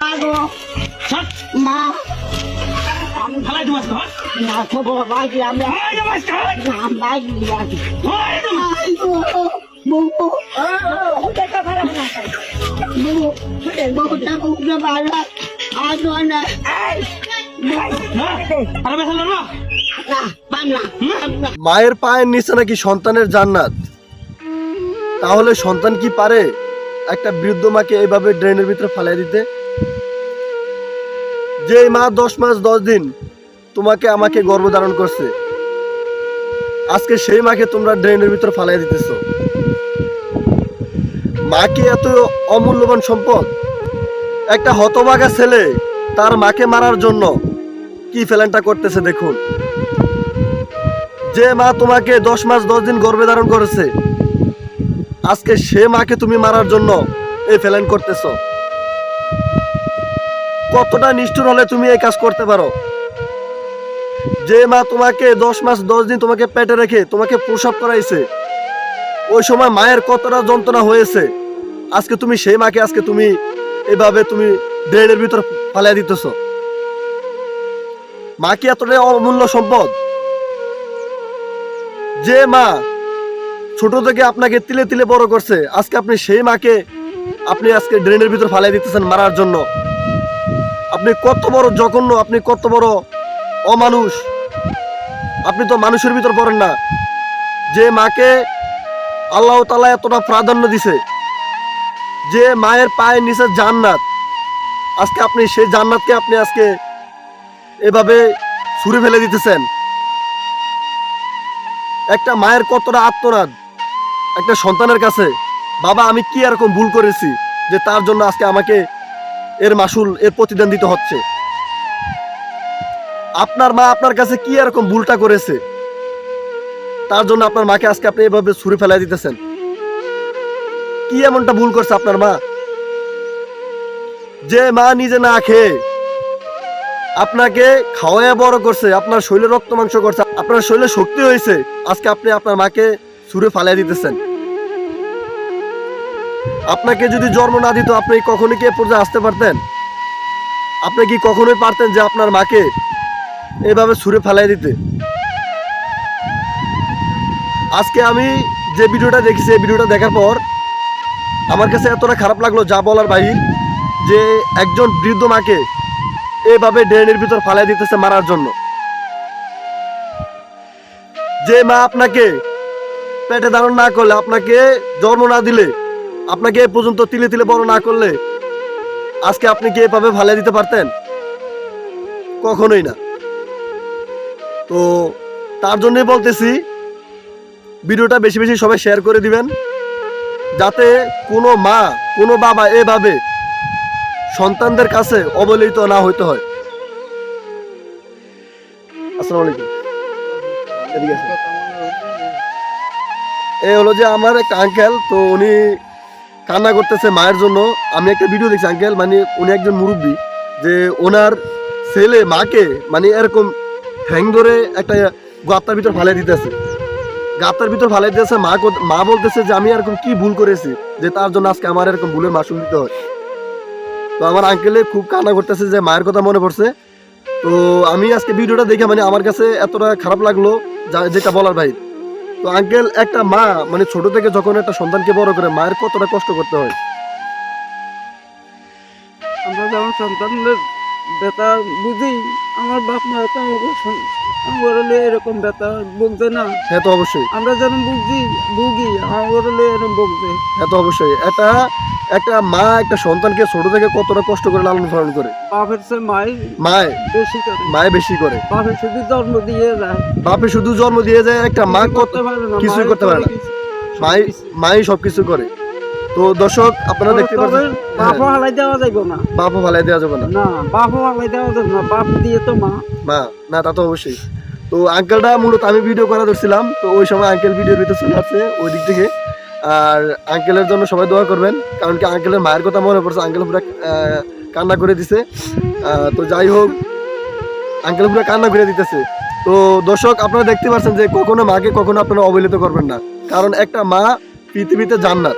আগো ছাড় মা আমি ফালাই তোমার ঘর না খবর বাকি আমি এই যে মাছ খাই না বাকি বাকি ওই তুমি বুবু দেখা খারাপ না বুবু তা বুবু বাবা আগো না আরে বেশা লড়বা না বাংলা মায়ের পায়ের নিচে নাকি সন্তানের জান্নাত। তাহলে সন্তান কি পারে একটা বৃদ্ধ মাকে এইভাবে ড্রেনের ভিতরে ফালাই দিতে? যে মা 10 মাস 10 দিন তোমাকে আমাকে গর্ভধারণ করছে, আজকে সেই মাকে তোমরা ড্রেনের ভিতরে ফালাই দিতেছো। মা কি এত অমূল্যবান সম্পদ? একটা হতভাগা ছেলে তার মাকে মারার জন্য কি ফেলেনটা করতেছে দেখুন। যে মা তোমাকে 10 মাস 10 দিন গর্ভে ধারণ করেছে, আজকে সে মাকে তুমি মারার জন্য এই ফেলেন করতেছ। কতটা নিষ্ঠুর হলে তুমি এই কাজ করতে পারো? যে মা তোমাকে 10 মাস 10 দিন তোমাকে পেটে রেখে তোমাকে প্রসব করাইছে, ওই সময় মায়ের কতটা যন্ত্রণা হয়েছে, আজকে তুমি সেই মাকে আজকে তুমি এভাবে তুমি ড্রেনের ভিতর ফালিয়ে দিতেছ। মা কি এতটাই অমূল্য সম্পদ? যে মা ছোট থেকে আপনাকে তিলে তিলে বড় করছে, আজকে আপনি সেই মাকে আপনি আজকে ড্রেনের ভিতর ফালিয়ে দিতেছেন মারার জন্য। আপনি কত বড় জঘন্য, আপনি কত বড় অমানুষ। আপনি তো মানুষের ভিতর পড়েন না। যে মাকে আল্লাহ তাআলা এতটা প্রাধান্য দিছে, যে মায়ের পায়ের নিচে জান্নাত, আজকে আপনি সেই জান্নাতকে আপনি আজকে এভাবে ছুঁড়ে ফেলে দিতেছেন। একটা মায়ের কতটা আত্মনাদ একটা সন্তানের কাছে, বাবা আমি কি এরকম ভুল করেছি যে তার জন্য আজকে আমাকে এর মাসুল এর প্রতিদান দিতে হচ্ছে। আপনার মা আপনার কাছে কি এরকম ভুলটা করেছে তার জন্য আপনার মাকে আজকে আপনি এভাবে ছুঁড়ে ফেলাই দিতেছেন? কি এমনটা ভুল করছে আপনার মা? যে মা নিজে না খেয়ে আপনাকে খাওয়ায় বড় করছে, আপনার শরীরে রক্ত মাংস করছে, আপনার শরীরে শক্তি হয়েছে, আজকে আপনি আপনার মাকে ছুঁড়ে ফালাই দিতেছেন। আপনাকে যদি জন্ম না দিত আপনি কখনোই কি এ পর্যায়ে আসতে পারতেন? আপনি কি কখনোই পারতেন যে আপনার মাকে এভাবে ছুঁড়ে ফালাই দিতে? আজকে আমি যে ভিডিওটা দেখেছি, এই ভিডিওটা দেখার পর আমার কাছে এতটা খারাপ লাগলো যা বলার বাহির, যে একজন বৃদ্ধ মাকে এভাবে ড্রেনের ভিতর ফালাই দিতেছে মারার জন্য। যে মা আপনাকে পেটে ধারণ না করলে, আপনাকে জন্ম না দিলে, আপনাকে এ পর্যন্ত তিলে তিলে বড় না করলে, আজকে আপনি কি এভাবে ফালাই দিতে পারতেন? কখনোই না। তো তার জন্যই বলতেছি, ভিডিওটা বেশি বেশি সবাই শেয়ার করে দিবেন, যাতে কোনো মা কোনো বাবা এভাবে সন্তানদের কাছে অবহেলিত না হইতে হয়। আসসালামু আলাইকুম। এদিকে আসুন। এই হলো যে আমার একটা আঙ্কেল, তো উনি কান্না করতেছে মায়ের জন্য। আমি একটা ভিডিও দেখছি আঙ্কেল, মানে উনি একজন মুরব্বী, যে ওনার ছেলে মাকে মানে এরকম ঠ্যাং ধরে একটা গাত্তার ভিতর ফালাই দিতেছে, গাত্তার ভিতর ফালাই দিতেছে। মা বলতেছে যে আমি এরকম কি ভুল করেছি যে তার জন্য আজকে আমার এরকম ভুলের মাসুল দিতে হয়। তো আমার আঙ্কেলে খুব কান্না করতেছে, যে মায়ের কথা মনে পড়ছে। তো আমি আজকে ভিডিওটা দেখে মানে আমার কাছে এতটা খারাপ লাগলো যেটা বলার ভাই। তো আঙ্কেল, একটা মা মানে ছোট থেকে যখন একটা সন্তানকে বড় করে, মায়ের কতটা কষ্ট করতে হয়? আমরা যেমন সন্তানদের ব্যথা বুঝি, আমার বাপ মা তো আমার হলে এরকম ব্যথা বলতে না। হ্যাঁ তো অবশ্যই, আমরা যেমন ভুগি আমার হলে এরকম বলতে। হ্যাঁ তো অবশ্যই। একটা মা একটা সন্তানকে ছোট থেকে কতটা কষ্ট করে লালন পালন করে। বাপের চেয়ে মায়ে মাই বেশি বেশি করে। করে। বাপের শুধু জন্ম দিয়ে যায়, বাপে শুধু জন্ম দিয়ে যায়, একটা মা করতে পারে না, কিছুই মায়ের করতে পারে না। মাই সবকিছু করে। তো দর্শক আপনারা দেখতে পাচ্ছেন, বাপও হালাই দেওয়া যাবে না, বাপও ফালাই দেওয়া যাবে না। না বাপও হালাই দেওয়া যাবে না, বাপ দিয়ে তো মা না তা তো অবশ্যই। তো আঙ্কেলটা মূলত আমি ভিডিও করা ধরছিলাম, তো ওই সময় আঙ্কেল ভিডিওর ভিতরে চলে আসছে ওই দিক থেকে। আর আঙ্কেলের জন্য সবাই দোয়া করবেন, কারণ কি আঙ্কেলের মায়ের কথা মনে পড়ছে, আঙ্কেল পুরো কান্না করে দিছে। তো যাই হোক, আঙ্কেল পুরো কান্না করে দিতেছে। তো দর্শক আপনারা দেখতে পাচ্ছেন যে কখনো মাকে কখনো আপনারা অবহেলিত করবেন না, কারণ একটা মা পৃথিবীতে জান্নাত।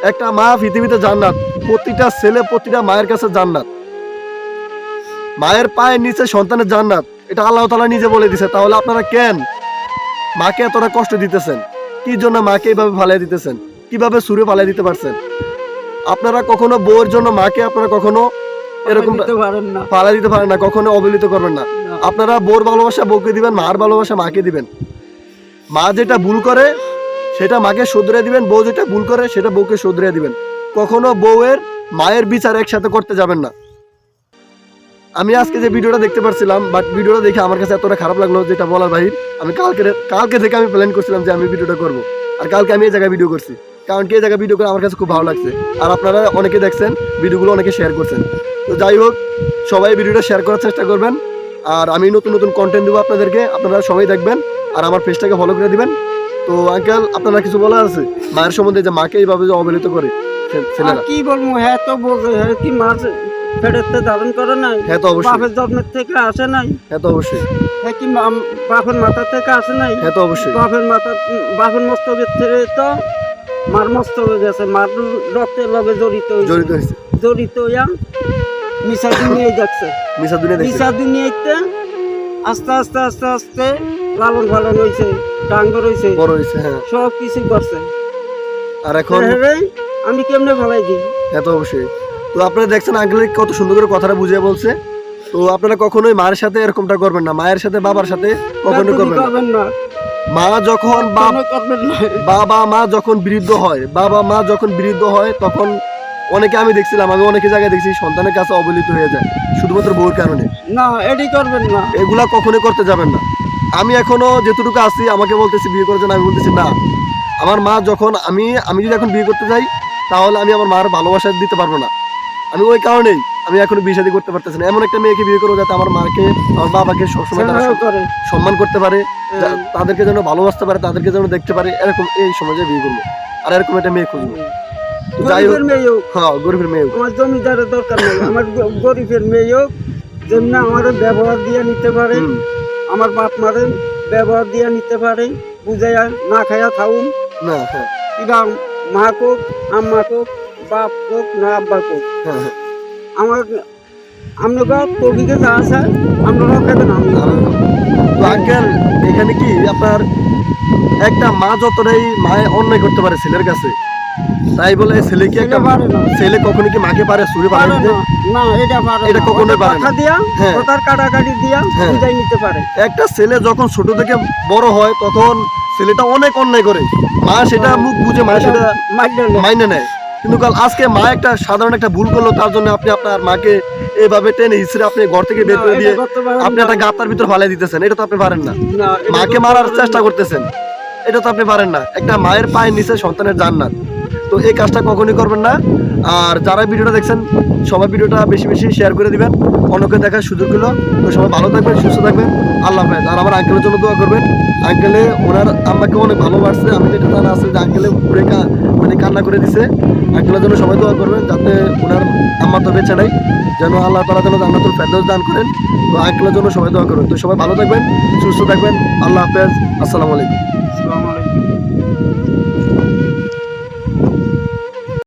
একটা মা পৃথিবীতে জান্নাত, প্রতিটা ছেলে প্রতিটা মায়ের কাছে জান্নাত। মায়ের পায়ের নিচে সন্তানের জান্নাত, এটা আল্লাহ তাআলা নিজে বলে দিছে। তাহলে আপনারা কেন মাকে এতটা কষ্ট দিতেছেন? কি জন্য মাকে এইভাবে ফালিয়ে দিতেছেন? কিভাবে সুরে ফালিয়ে দিতে পারছেন? আপনারা কখনো বউয়ের জন্য মাকে আপনারা কখনো এরকম দিতে পারেন না। ফালিয়ে দিতে পারেন না, কখনো অবহেলিত করবেন না। না। আপনারা বউর ভালোবাসা বউকে দিবেন, মার ভালোবাসা মাকে দিবেন। মা যেটা ভুল করে সেটা মাকে শুধরে দিবেন, বউ যেটা ভুল করে সেটা বউকে শুধরে দিবেন। কখনো বউয়ের মায়ের বিচার একসাথে করতে যাবেন না। আমি আজকে যে ভিডিওটা দেখতে পারছিলাম, বাট ভিডিওটা দেখে আমার কাছে এতটা খারাপ লাগলো যেটা বলার বাহির। আমি কালকে থেকে আমি প্ল্যান করছিলাম যে আমি ভিডিওটা করব, আর কালকে আমি এই জায়গায় ভিডিও করছি, কারণ কি এই জায়গায় ভিডিও করে আমার কাছে খুব ভালো লাগছে। আর আপনারা অনেকে দেখছেন ভিডিওগুলো, অনেকে শেয়ার করছেন। তো যাই হোক, সবাই ভিডিওটা শেয়ার করার চেষ্টা করবেন। আর আমি নতুন নতুন কন্টেন্ট দেবো আপনাদেরকে, আপনারা সবাই দেখবেন আর আমার পেজটাকে ফলো করে দিবেন। তো আঙ্কেল, আপনারা কিছু বলার আছে মায়ের সম্বন্ধে, যে মাকে এইভাবে যে অবহেলিত করে আর ছেলেরা? কি বলবো, হ্যাঁ তো বোঝে, হ্যাঁ কি মাছ ফেরতে ধারণ করে নাই, হ্যাঁ তো অবশ্যই, বাপের জন্মের থেকে আসে নাই, হ্যাঁ তো অবশ্যই, হ্যাঁ কি বাপের মাথা থেকে আসে নাই, হ্যাঁ তো অবশ্যই, বাপের মস্তকের থেকে তো মার মস্তকে গেছে, মার রক্তের লগে জড়িত হয়েছে, জড়িত হইয়া মিশা দুনিয়ায় যাচ্ছে। মিশা দুনিয়া দেখছে, মিশা দুনিয়াতে আস্তে আস্তে আস্তে আস্তে লালন পালন হয়েছে, ডাঙ্গর হয়েছে, বড় হয়েছে, হ্যাঁ। সব কিছু করছে। আর এখন আমি কেমনে ভালাই দিই? হ্যাঁ তো অবশ্যই। তো আপনারা দেখছেন আঙ্কেল কত সুন্দর করে কথাটা বুঝিয়ে বলছে। তো আপনারা কখনোই মায়ের সাথে এরকমটা করবেন না, মায়ের সাথে বাবার সাথে কখনোই করবেন না। মা যখন বাবা মা যখন বিরুদ্ধ হয়, বাবা মা যখন বিরুদ্ধ হয়, তখন অনেকে আমি দেখছিলাম, আমি অনেকে জায়গায় দেখছি সন্তানের কাছে অবহেলিত হয়ে যায় শুধুমাত্র বউর কারণে। না, এটি করবেন না, এগুলা কখনোই করতে যাবেন না। আমি এখনো যেটুকু আছি, আমাকে বলতেছি বিয়ে করার জন্য, আমি বলতেছি না। আমার মা যখন আমি যদি এখন বিয়ে করতে যাই, তাহলে আমি আমার মার ভালোবাসা দিতে পারবো না। আমি ওই কারণেই আমি এখনো বিয়ে শাদী করতে পারতেছি না। এমন একটা মেয়েকে বিয়ে করবো যাতে আমার মাকে, আমার বাবাকে সবসময় তারা সম্মান করতে পারে, তাদেরকে যেন ভালোবাসতে পারে, তাদেরকে যেন দেখতে পারে, এরকম এই সমাজে বিয়ে করবো। আর এরকম একটা মেয়ে খুঁজবো। যাই হোক, হ্যাঁ, গরিবের মেয়ে হোক, আমার জমিদারের দরকার নেই, আমার গরিবের মেয়ে হোক, যেমন আমার ব্যবহার দিয়ে নিতে পারে, আমার বাপ মারে ব্যবহার দিয়ে নিতে পারে, বুঝাইয়া না খাইয়া খাউন না, হ্যাঁ, কিবা মা কোক, আম্মা কোক, বাপ কোক না আব্বা কোক, হ্যাঁ, হ্যাঁ। আমার আমরা কবিকে যা আছে আমরা খেতে না। তো আঙ্কেল, এখানে কি আপনার একটা মা যতটাই মায়ে অন্যায় করতে পারে ছেলের কাছে, তাই বলে ছেলে কি একটা ছেলে কখনো কি মাকে পারে সুরে পারে দিতে? না, এটা পারে এটা কখনোই পারে না। কথা দিয়া, হ্যাঁ। কথার কাটাকাটি দিয়া হ্যাঁ। বুঝাই নিতে পারে। একটা ছেলে যখন ছোট থেকে বড় হয়, তখন ছেলেটা অনেক অন্যায় করে, মা সেটা মুখ বুঝে মা সেটা মাইনে নেয়। কিন্তু কাল আজকে মা একটা সাধারণ একটা ভুল করলো, তার জন্য আপনি আপনার মাকে এভাবে টেনে হিসেবে আপনি ঘর থেকে বের করে দিয়ে আপনি একটা গাতার ভিতর ফালাই দিতেছেন। এটা তো আপনি পারেন না। মাকে মারার চেষ্টা করতেছেন, এটা তো আপনি পারেন না। একটা মায়ের পায়ের নিচে সন্তানের জান্নাত, তো এই কাজটা কখনোই করবেন না। আর যারা ভিডিওটা দেখছেন সবাই ভিডিওটা বেশি বেশি শেয়ার করে দিবেন, অন্যকে দেখার সুযোগ হলো। তো সবাই ভালো থাকবেন, সুস্থ থাকবেন, আল্লাহ হাফেজ। আর আমার আঙ্কেলের জন্য দোয়া করবেন। আঙ্কেলে ওনার আম্মাকে অনেক ভালোবাসছে, আমি যেটা জানা আছে যে আঙ্কেলে পুরে মানে কান্না করে দিছে। আঙ্কেলের জন্য সবাই দোয়া করবেন যাতে ওনার আম্মা তো বেঁচে নাই, যেন আল্লাহ তাআলা যেন জান্নাতুল ফেরদৌস দান করেন। তো আঙ্কেলের জন্য সবাই দোয়া করবেন। তো সবাই ভালো থাকবেন, সুস্থ থাকবেন, আল্লাহ হাফেজ, আসসালামু আলাইকুম।